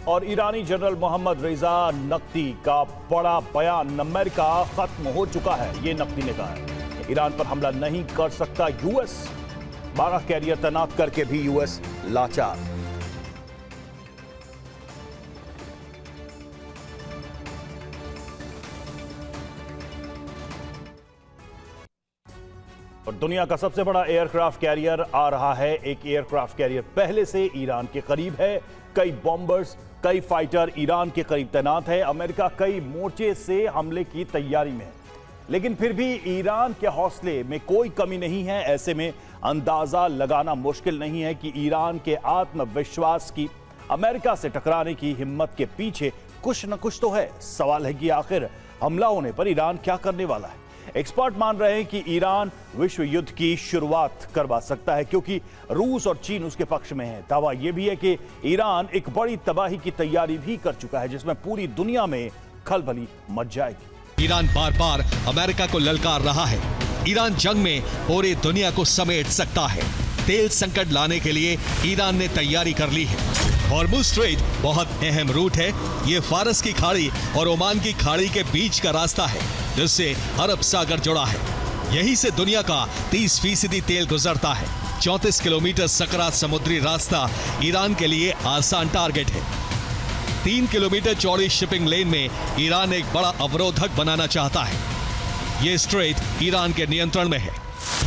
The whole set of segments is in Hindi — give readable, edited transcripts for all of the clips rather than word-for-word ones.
और ईरानी जनरल मोहम्मद रेजा नक्ती का बड़ा बयान, अमेरिका खत्म हो चुका है, ये नक्ती ने कहा है। ईरान पर हमला नहीं कर सकता यूएस, 12 कैरियर तैनात करके भी यूएस लाचार। और दुनिया का सबसे बड़ा एयरक्राफ्ट कैरियर आ रहा है। एक एयरक्राफ्ट कैरियर पहले से ईरान के करीब है। कई बॉम्बर्स, कई फाइटर ईरान के करीब तैनात है। अमेरिका कई मोर्चे से हमले की तैयारी में है, लेकिन फिर भी ईरान के हौसले में कोई कमी नहीं है। ऐसे में अंदाजा लगाना मुश्किल नहीं है कि ईरान के आत्मविश्वास की, अमेरिका से टकराने की हिम्मत के पीछे कुछ न कुछ तो है। सवाल है कि आखिर हमला होने पर ईरान क्या करने वाला है। एक्सपर्ट मान रहे हैं कि ईरान विश्व युद्ध की शुरुआत करवा सकता है, क्योंकि रूस और चीन उसके पक्ष में है। दावा यह भी है कि ईरान एक बड़ी तबाही की तैयारी भी कर चुका है, जिसमें पूरी दुनिया में खलबली मच जाएगी। ईरान बार बार अमेरिका को ललकार रहा है। ईरान जंग में पूरी दुनिया को समेट सकता है। तेल संकट लाने के लिए ईरान ने तैयारी कर ली है। हॉर्मुज़ स्ट्रेट बहुत अहम रूट है। ये फारस की खाड़ी और ओमान की खाड़ी के बीच का रास्ता है, जिससे अरब सागर जुड़ा है। यहीं से दुनिया का 30% तेल गुजरता है। 34 किलोमीटर सकरा समुद्री रास्ता ईरान के लिए आसान टारगेट है। 3 किलोमीटर चौड़ी शिपिंग लेन में ईरान एक बड़ा अवरोधक बनाना चाहता है। ये स्ट्रेट ईरान के नियंत्रण में है।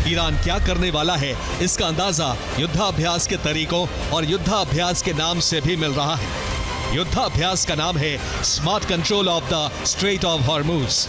ईरान क्या करने वाला है, इसका अंदाजा युद्धाभ्यास के तरीकों और युद्धाभ्यास के नाम से भी मिल रहा है। युद्धाभ्यास का नाम है smart control of the straight of Hormuz.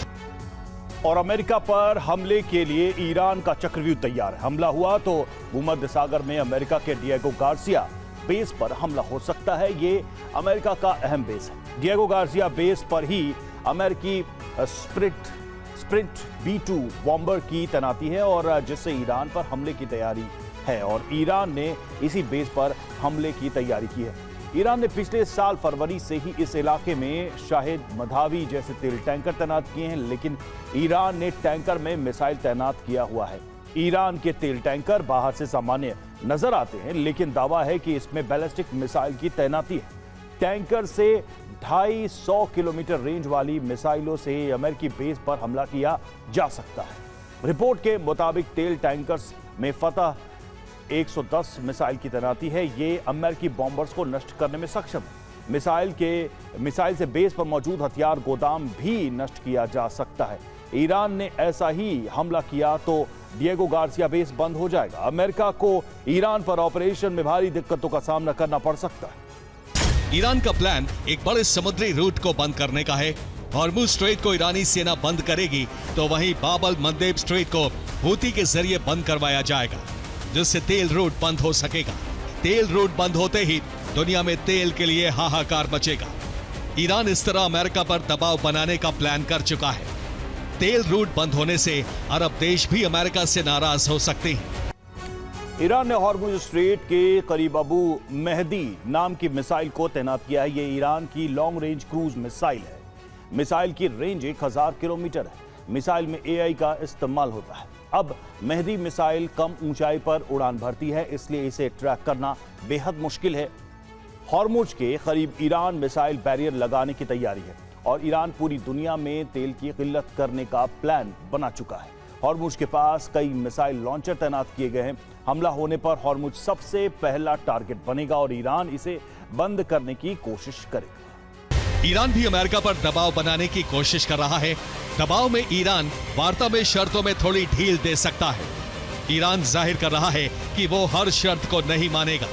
और अमेरिका पर हमले के लिए ईरान का चक्रव्यूह तैयार है। हमला हुआ तो भूमध्य सागर में अमेरिका के डिएगो गार्सिया बेस पर हमला हो सकता है। ये अमेरिका का अहम बेस है। डिएगो गार्सिया बेस पर ही अमेरिकी स्प्रिंट B-2 बॉम्बर की तैनाती है, और जिससे ईरान पर हमले की तैयारी है। और ईरान ने इसी बेस पर हमले की तैयारी की है। ईरान ने पिछले साल फरवरी से ही इस इलाके में शाहिद मधावी जैसे तेल टैंकर तैनात किए हैं, लेकिन ईरान ने टैंकर में मिसाइल तैनात किया हुआ है। ईरान के तेल टैंकर बाहर से सामान्य नजर आते हैं, लेकिन दावा है कि इसमें बैलिस्टिक मिसाइल की तैनाती है। टैंकर से 250 किलोमीटर रेंज वाली मिसाइलों से अमेरिकी बेस पर हमला किया जा सकता है। रिपोर्ट के मुताबिक तेल टैंकर्स में फतह 110 मिसाइल की तैनाती है। ये अमेरिकी बॉम्बर्स को नष्ट करने में सक्षम है। मिसाइल से बेस पर मौजूद हथियार गोदाम भी नष्ट किया जा सकता है। ईरान ने ऐसा ही हमला किया तो डिएगो गार्सिया बेस बंद हो जाएगा। अमेरिका को ईरान पर ऑपरेशन में भारी दिक्कतों का सामना करना पड़ सकता है। ईरान का प्लान एक बड़े समुद्री रूट को बंद करने का है। हॉर्मुज़ स्ट्रेट को ईरानी सेना बंद करेगी तो वहीं बाब मंदेब स्ट्रेट को हूती के जरिए बंद करवाया जाएगा, जिससे तेल रूट बंद हो सकेगा। तेल रूट बंद होते ही दुनिया में तेल के लिए हाहाकार मचेगा। ईरान इस तरह अमेरिका पर दबाव बनाने का प्लान कर चुका है। तेल रूट बंद होने से अरब देश भी अमेरिका से नाराज हो सकते हैं। ईरान ने हॉर्मुज़ स्ट्रेट के करीब अबू मेहदी नाम की मिसाइल को तैनात किया है। ये ईरान की लॉन्ग रेंज क्रूज मिसाइल है। मिसाइल की रेंज 1000 किलोमीटर है। मिसाइल में AI का इस्तेमाल होता है। अब मेहदी मिसाइल कम ऊंचाई पर उड़ान भरती है, इसलिए इसे ट्रैक करना बेहद मुश्किल है। हॉर्मुज़ के करीब ईरान मिसाइल बैरियर लगाने की तैयारी है, और ईरान पूरी दुनिया में तेल की किल्लत करने का प्लान बना चुका है। हॉर्मुज़ के पास कई मिसाइल लॉन्चर तैनात किए गए हैं। हमला होने पर हॉर्मुज़ सबसे पहला टारगेट बनेगा और ईरान इसे बंद करने की कोशिश करेगा। ईरान भी अमेरिका पर दबाव बनाने की कोशिश कर रहा है। दबाव में ईरान वार्ता में शर्तों में थोड़ी ढील दे सकता है। ईरान जाहिर कर रहा है कि वो हर शर्त को नहीं मानेगा।